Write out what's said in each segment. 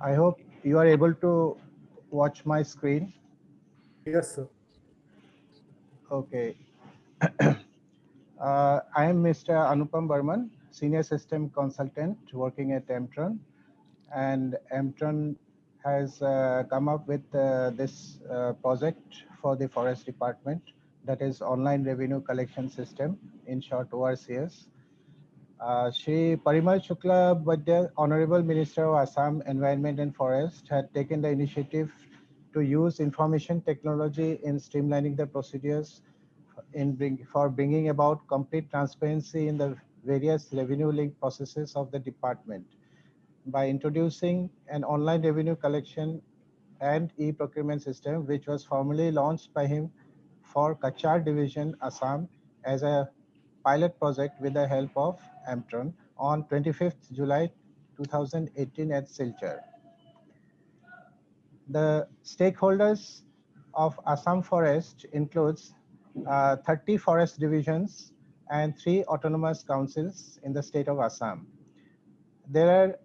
I hope you are able to watch my screen. Yes, sir. Okay. I am Mr. Anupam Burman, Senior System Consultant working at Emtron. And Emtron has come up with this project for the Forest Department, that is Online Revenue Collection System, in short ORCS. Shri Parimal Shukla Bhattacharya, Honorable Minister of Assam Environment and Forest, had taken the initiative to use information technology in streamlining the procedures for bringing about complete transparency in the various revenue-linked processes of the department by introducing an online revenue collection and e-procurement system, which was formally launched by him for Kachar Division, Assam, as a pilot project with the help of Amtron on 25th July 2018 at Silchar. The stakeholders of Assam Forest includes 30 forest divisions and 3 autonomous councils in the state of Assam. There are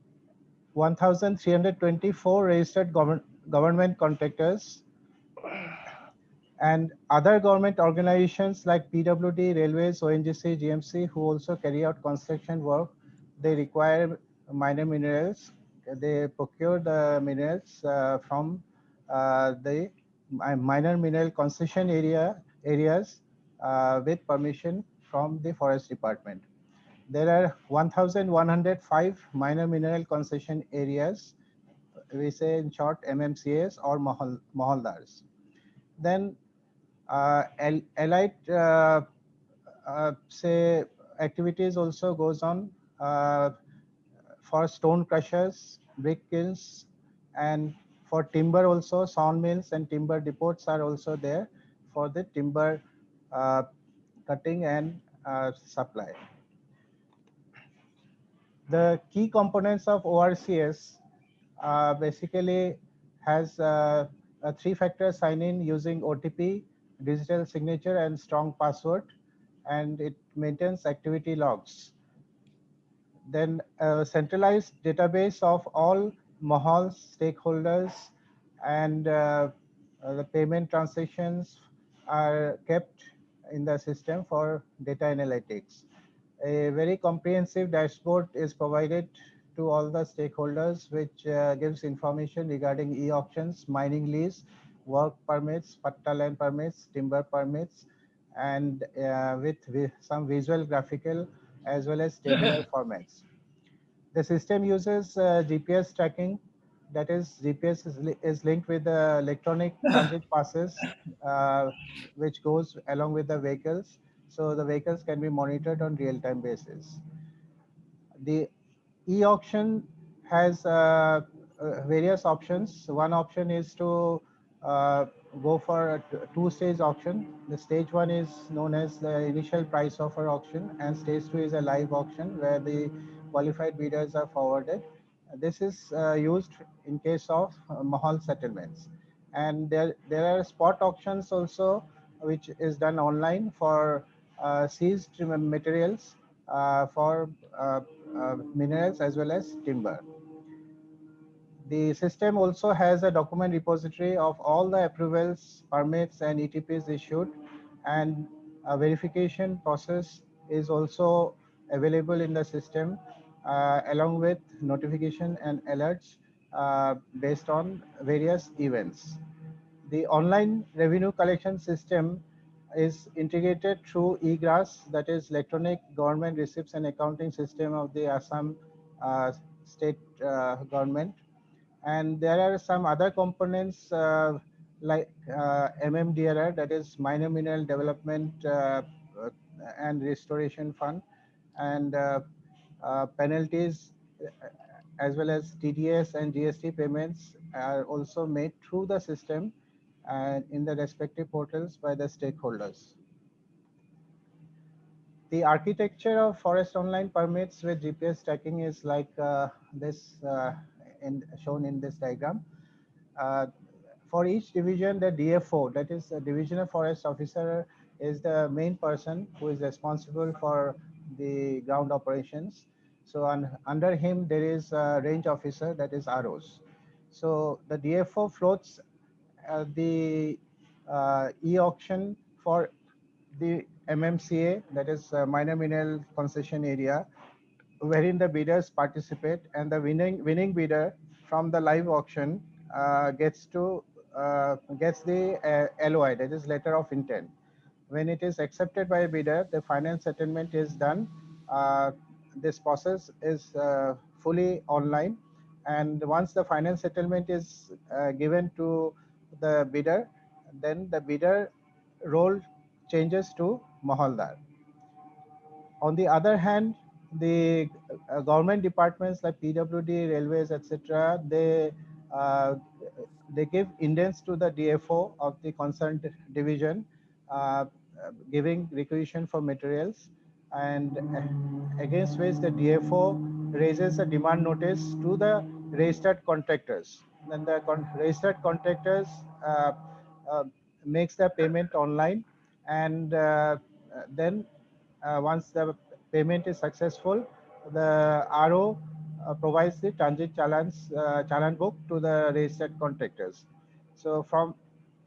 1,324 registered government contractors and other government organizations like PWD, Railways, ONGC, GMC, who also carry out construction work. They require minor minerals. They procure the minerals from the minor mineral concession areas with permission from the forest department. There are 1,105 minor mineral concession areas, we say in short MMCAs or mahaldars. Then allied say activities also goes on uh, for stone crushers, brick kilns, and for timber also sawn mills and timber depots are also there for the timber uh, cutting and supply. The key components of ORCS basically has a three-factor sign-in using OTP, digital signature, and strong password, and it maintains activity logs. Then a centralized database of all Mahal's stakeholders and the payment transactions are kept in the system for data analytics. A very comprehensive dashboard is provided to all the stakeholders, which gives information regarding e-auctions, mining lease, work permits, patta land permits, timber permits, and with some visual, graphical, as well as tabular formats. The system uses GPS tracking. That is, GPS is linked with the electronic transit passes, which goes along with the vehicles. So the vehicles can be monitored on real-time basis. The e-auction has various options. One option is to uh, go for a two-stage auction. The stage one is known as the initial price offer auction, and stage two is a live auction where the qualified bidders are forwarded. This is used in case of Mahal settlements. And there are spot auctions also, which is done online for seized materials for minerals as well as timber. The system also has a document repository of all the approvals, permits, and ETPs issued, and a verification process is also available in the system, along with notification and alerts based on various events. The online revenue collection system is integrated through eGRAS, that is Electronic Government Receipts and Accounting System of the Assam state government. And there are some other components like MMDRR, that is Minor Mineral Development uh, and Restoration Fund, and penalties as well as TDS and GST payments are also made through the system and in the respective portals by the stakeholders. The architecture of forest online permits with GPS tracking is like this shown in this diagram. Uh, for each division, the DFO, that is the Divisional Forest Officer, is the main person who is responsible for the ground operations. So under him, there is a range officer, that is ROs. So the DFO floats the e-auction for the MMCA, that is minor mineral concession area, wherein the bidders participate, and the winning bidder from the live auction gets the LOI, that is letter of intent. When it is accepted by a bidder, the final settlement is done. Uh, this process is fully online, and once the final settlement is given to the bidder, then the bidder role changes to Mahaldar. On the other hand, the government departments like PWD, railways, etc., uh, they give indents to the DFO of the concerned division, uh, giving requisition for materials, and against which the DFO raises a demand notice to the registered contractors. Then the registered contractors uh, makes the payment online, and then once the payment is successful, the RO provides the transit challan book to the registered contractors. So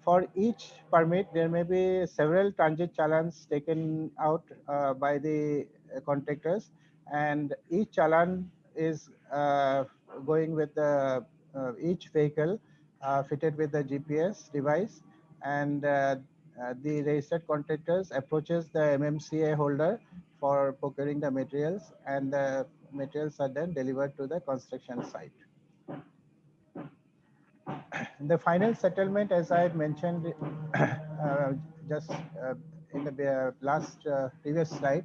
for each permit, there may be several transit challans taken out by the contractors, and each challan is going with the each vehicle fitted with the GPS device, and the registered contractors approaches the MMCA holder for procuring the materials, and the materials are then delivered to the construction site. The final settlement, as I had mentioned just in the last previous slide,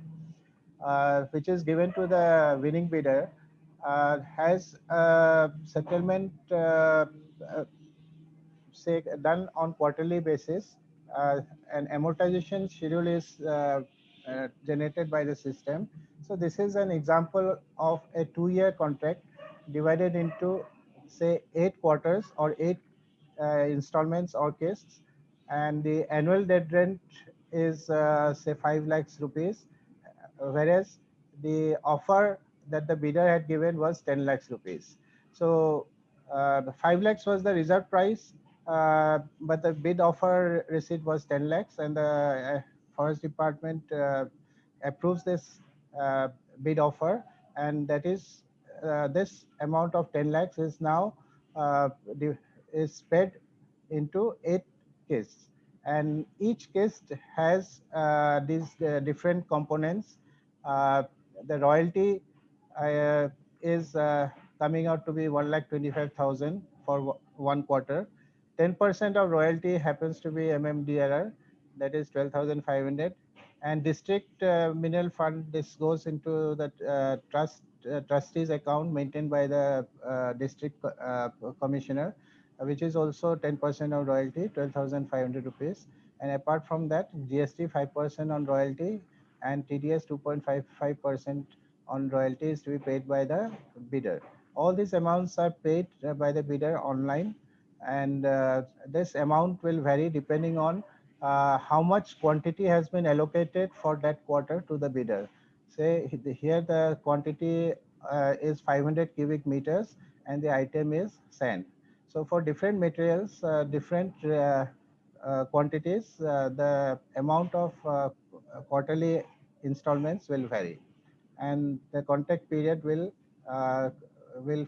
which is given to the winning bidder, has a settlement say done on quarterly basis. An amortization schedule is generated by the system. So this is an example of a 2-year contract divided into say 8 quarters or 8 installments or kists, and the annual dead rent is say 5 lakhs rupees, whereas the offer that the bidder had given was 10 lakhs rupees. So the 5 lakhs was the reserve price, but the bid offer receipt was 10 lakhs, and the forest department approves this uh, bid offer, and that is this amount of 10 lakhs is now is spread into 8 kists, and each kist has these different components. uh, the royalty uh, is coming out to be 1,25,000 for one quarter. 10% of royalty happens to be MMDRR, that is 12,500, and district mineral fund, this goes into the trustees account maintained by the district commissioner, which is also 10% of royalty, 12,500 rupees. And apart from that, GST 5% on royalty, and TDS 2.55% on royalties to be paid by the bidder. All these amounts are paid by the bidder online, and this amount will vary depending on how much quantity has been allocated for that quarter to the bidder. Say here the quantity is 500 cubic meters, and the item is sand. So for different materials, different quantities, the amount of quarterly installments will vary, and the contract period will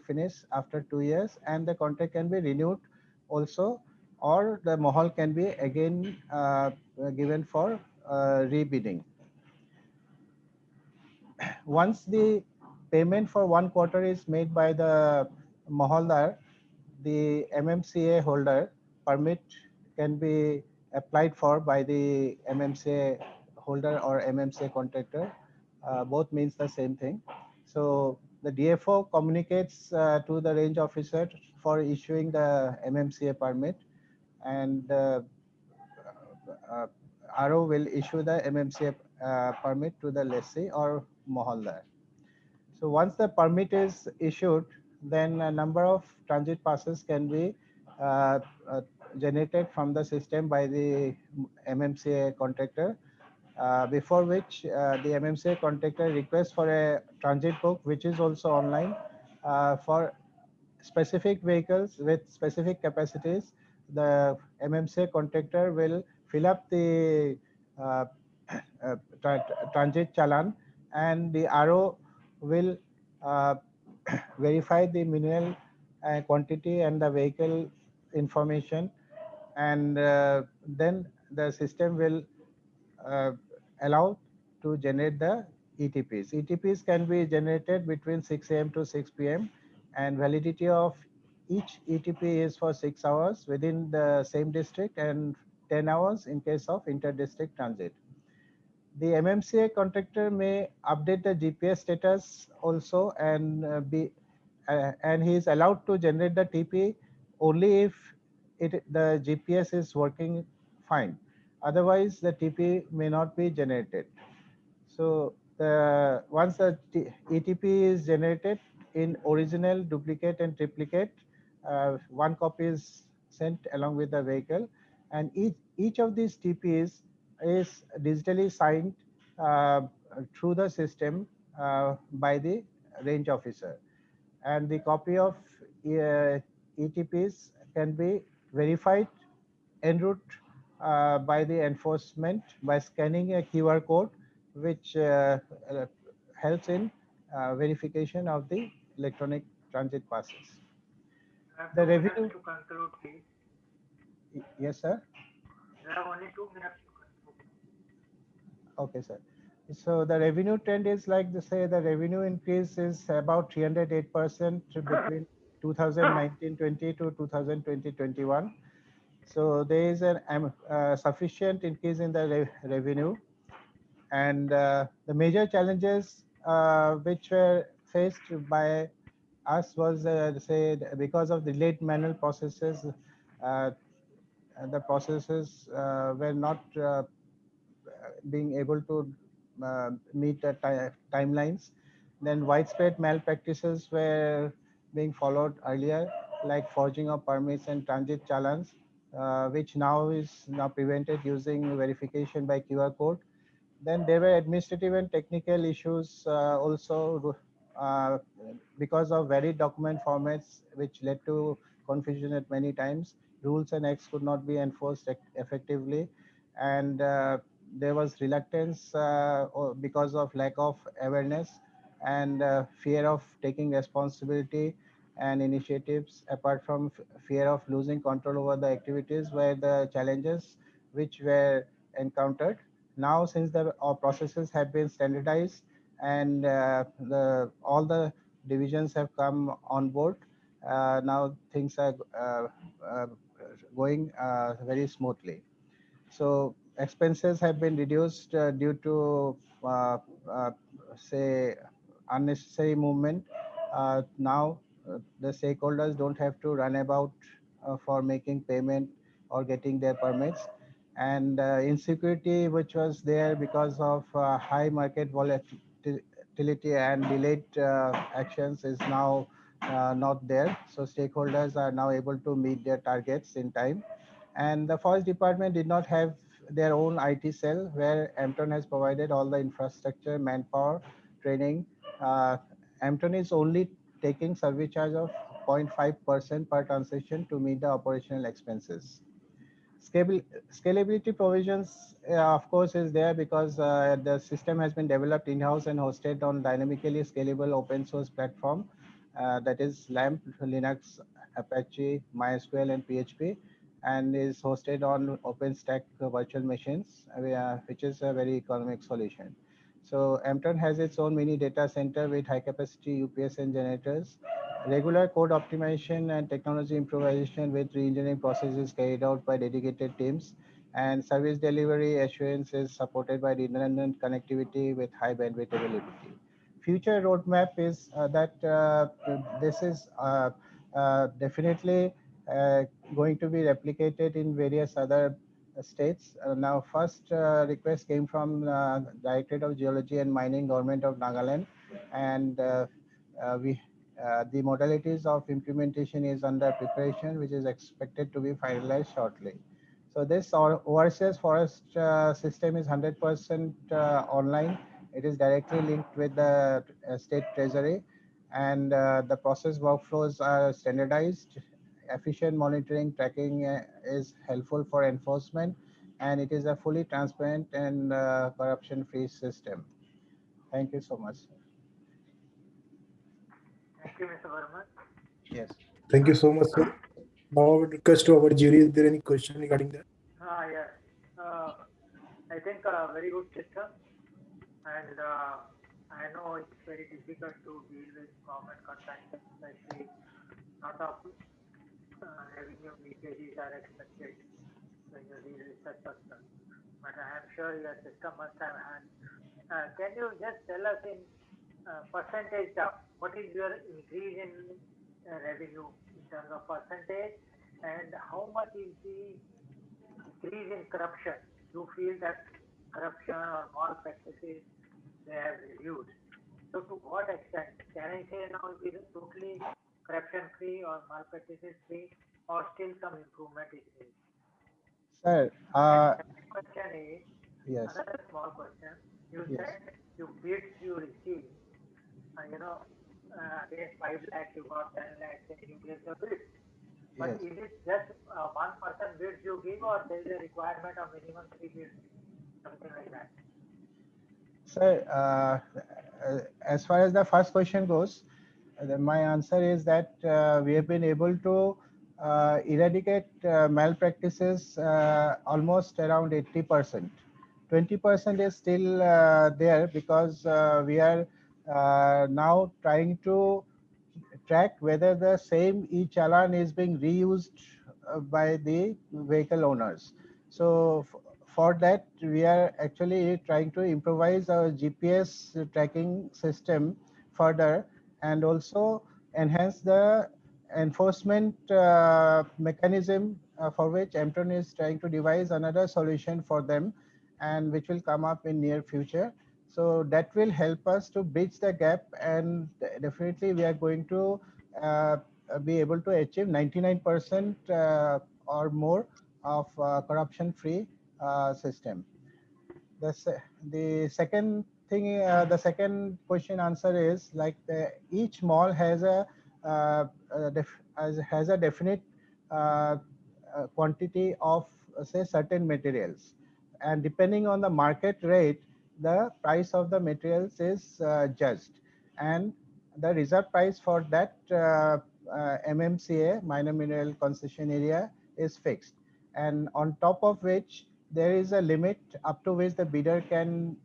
finish after 2 years, and the contract can be renewed also, or the mohol can be again given for rebidding. Once the payment for one quarter is made by the Maholdar, the MMCA holder permit can be applied for by the MMCA holder or MMCA contractor. Both means the same thing. So the DFO communicates to the range officer for issuing the MMCA permit, and uh, RO will issue the MMCA permit to the lessee or Maholdar. So once the permit is issued, then a number of transit passes can be uh, uh, generated from the system by the MMCA contractor, before which the MMCA contractor requests for a transit book, which is also online, for specific vehicles with specific capacities, the MMCA contractor will fill up the uh, transit challan, and the RO will uh, verify the mineral quantity and the vehicle information, and then the system will uh, allow to generate the ETPs. ETPs can be generated between 6 a.m. to 6 p.m. and validity of each ETP is for 6 hours within the same district and 10 hours in case of inter-district transit. The MMCA contractor may update the GPS status also, and he is allowed to generate the TP only if the GPS is working fine. Otherwise, the TP may not be generated. So once the ETP is generated in original, duplicate, and triplicate, one copy is sent along with the vehicle, and each of these TPs is digitally signed uh, through the system by the range officer, and the copy of ETPs can be verified en route by the enforcement by scanning a QR code, which uh, helps in verification of the electronic transit passes. You have The 2 minutes revenue, to conclude, please. yes, sir. You have only 2 minutes to conclude. Okay, sir. So the revenue trend is like the say the revenue increase is about 308% between 2019-20 to 2020-21. So there is an sufficient increase in the revenue, and the major challenges which were faced by us was say because of delayed manual processes, uh, the processes were not being able to meet the timelines. Then widespread malpractices were being followed earlier, like forging of permits and transit challans, which now is now prevented using verification by QR code. Then there were administrative and technical issues also uh, because of varied document formats, which led to confusion at many times. Rules and acts could not be enforced effectively, and there was reluctance because of lack of awareness and fear of taking responsibility and initiatives. Apart from fear of losing control over the activities, were the challenges which were encountered. Now, since the our processes have been standardized and all the divisions have come on board, now things are uh, going very smoothly. So expenses have been reduced due to uh, say unnecessary movement. Now the stakeholders don't have to run about for making payment or getting their permits, and insecurity which was there because of high market volatility and delayed actions is now not there. So stakeholders are now able to meet their targets in time, and the forest department did not have their own IT cell where Ampton has provided all the infrastructure, manpower, training. Uh, Ampton is only taking service charge of 0.5% per transaction to meet the operational expenses. Scalability provisions, of course, is there because the system has been developed in-house and hosted on dynamically scalable open source platform, that is LAMP, Linux, Apache, MySQL, and PHP, and is hosted on OpenStack virtual machines, which is a very economic solution. So Ampton has its own mini data center with high capacity UPS and generators. Regular code optimization and technology improvisation with re-engineering processes carried out by dedicated teams, and service delivery assurance is supported by redundant connectivity with high bandwidth availability. Future roadmap is that this is definitely going to be replicated in various other states. Now, first request came from Directorate of Geology and Mining, Government of Nagaland, and we the modalities of implementation is under preparation, which is expected to be finalized shortly. So this overseas forest system is 100% online. It is directly linked with the state treasury, and the process workflows are standardized. Efficient monitoring tracking is helpful for enforcement, and it is a fully transparent and corruption-free system. Thank you so much. Thank you, Mr. Verma. Yes. Thank you so much, sir. Now I would request to our jury, is there any question regarding that? Yes. I think very good system, and I know it's very difficult to deal with government contractors, especially lot of revenue leakages are expected when you deal with such person. But I am sure your system must have had. Can you just tell us in percentage of what is your increase in revenue in terms of percentage, and how much is the increase in corruption? You feel that corruption or malpractices they have reduced. So to what extent? Can I say now it is totally corruption free or malpractices free, or still some improvement is needed? Sir, Second question is yes, another small question. You yes. said you bids you receive, against 5 lakhs you got 10 lakhs and you give the bid. But Yes. is it just one person bids you give, or there is a requirement of minimum 3 bids, something like that? Sir, as far as the first question goes, my answer is that we have been able to eradicate malpractices almost around 80%. 20% is still there because we are now trying to track whether the same e-challan is being reused by the vehicle owners. So for that, we are actually trying to improvise our GPS tracking system further, and also enhance the enforcement mechanism for which Emtron is trying to devise another solution for them, and which will come up in near future. So that will help us to bridge the gap, and definitely we are going to uh, be able to achieve 99% or more of corruption-free system. The second thing, the second question answer is like each mall has has a definite quantity of say certain materials, and depending on the market rate, the price of the materials is judged, and the reserve price for that MMCA, minor mineral concession area, is fixed, and on top of which there is a limit up to which the bidder can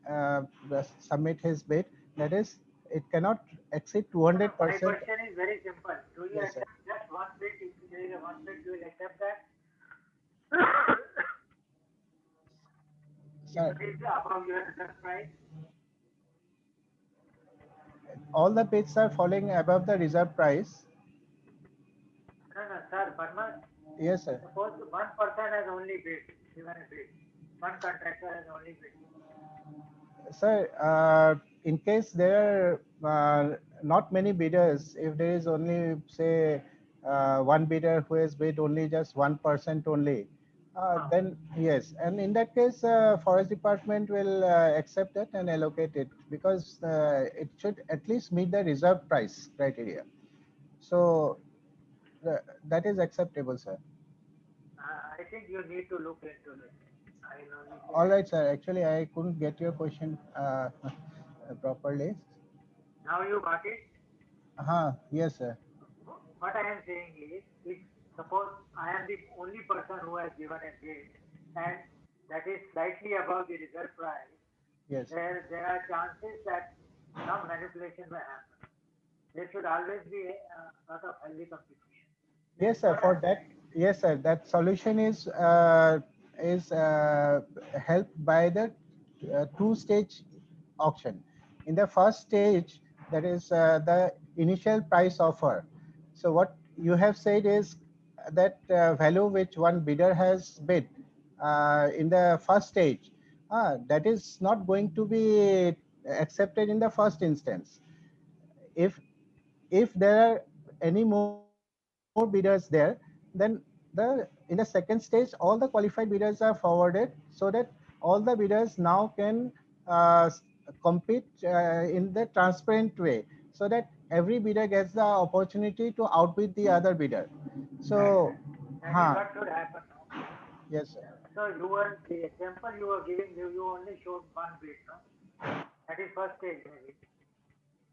submit his bid. That is, it cannot exceed My 200%. question is very simple. Do you Yes, sir. accept just one bid? If there is a one bid, you will accept that? Sir, If it is above your reserve price? all the bids are falling above the reserve price. No, sir, Burma, Yes, sir. suppose one person has only bid, given a bid. One contractor has only bid. Sir, in case there are not many bidders, if there is only say one bidder who has bid only just 1% only, then yes, and in that case, forest department will accept it and allocate it, because it should at least meet the reserve price criteria. So that is acceptable, sir. I think you need to look into this. I know you All can. right, sir. Actually, I couldn't get your question properly. Now you got it. Yes, sir. What I am saying is, if suppose I am the only person who has given a bid, and that is slightly above the reserve price, Yes. there are chances that some manipulation may happen. There should always be a lot of healthy competition. Yes, sir. For that, yes, sir. That solution is helped by the two-stage auction. In the first stage, that is the initial price offer. So what you have said is that value which one bidder has bid in the first stage, that is not going to be accepted in the first instance. If there are any more bidders there, then in the second stage, all the qualified bidders are forwarded, so that all the bidders now can compete in the transparent way, so that every bidder gets the opportunity to outbid the other bidder. So, That is huh, what should happen now. yes, sir. So you were the example you were giving, you only showed one bid, no? That is first stage maybe.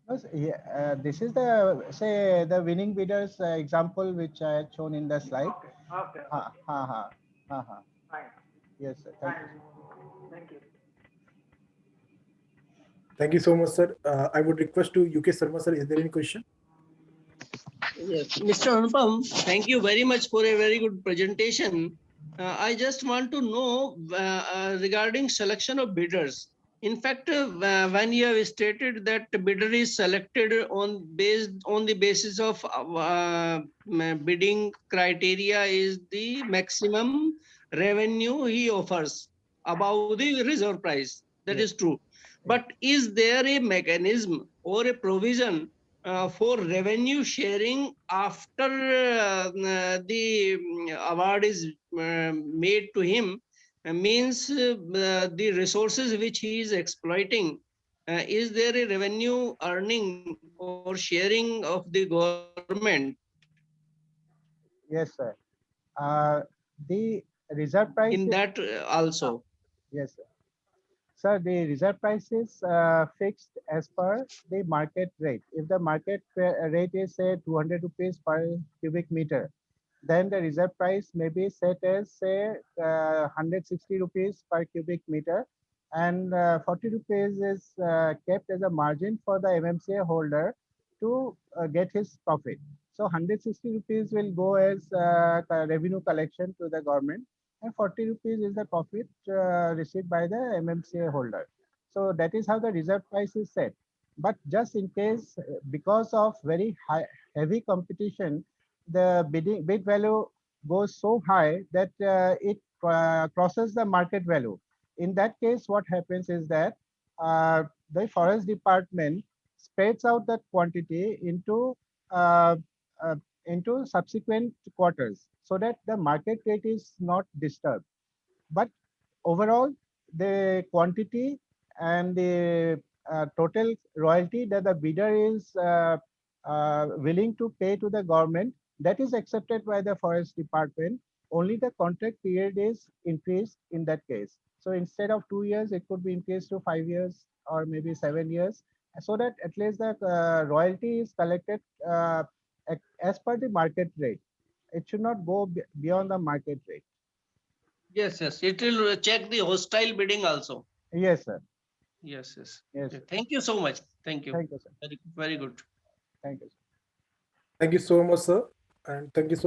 Yes, yeah, this is the say the winning bidders example which I had shown in the slide. Okay, okay, Ha, okay. ha, ha, ha, ha. Fine, Yes, sir. Thank you, fine. sir. Thank you. Thank you so much, sir. I would request to UK Sharma, sir. Is there any question? Yes, Mr. Anupam, thank you very much for a very good presentation. I just want to know regarding selection of bidders. In fact, when you have stated that the bidder is selected based on the basis of bidding criteria is the maximum revenue he offers above the reserve price. That Yes, is true. yes. But is there a mechanism or a provision for revenue sharing after the award is made to him? Means the resources which he is exploiting, is there a revenue earning or sharing of the government Yes, sir. The reserve price in is, that also? yes, sir. Sir, the reserve price is fixed as per the market rate. If the market rate is say 200 rupees per cubic meter, then the reserve price may be set as say 160 rupees per cubic meter, and 40 rupees is kept as a margin for the MMCA holder to get his profit. So 160 rupees will go as revenue collection to the government, and 40 rupees is the profit received by the MMCA holder. So that is how the reserve price is set. But just in case, because of very heavy competition, the bid value goes so high that it crosses the market value. In that case, what happens is that the forest department spreads out that quantity uh, uh, into subsequent quarters so that the market rate is not disturbed. But overall, the quantity and the total royalty that the bidder is willing to pay to the government, that is accepted by the forest department. Only the contract period is increased in that case. So instead of 2 years, it could be increased to 5 years or maybe 7 years, so that at least the royalty is collected as per the market rate. It should not go beyond the market rate. Yes, yes. It will check the hostile bidding also. Yes, sir. Yes, yes. Yes, Yeah, sir. thank you so much. Thank you. Thank you, sir. Very, very good. Thank you, sir. Thank you so much, sir. And thank you so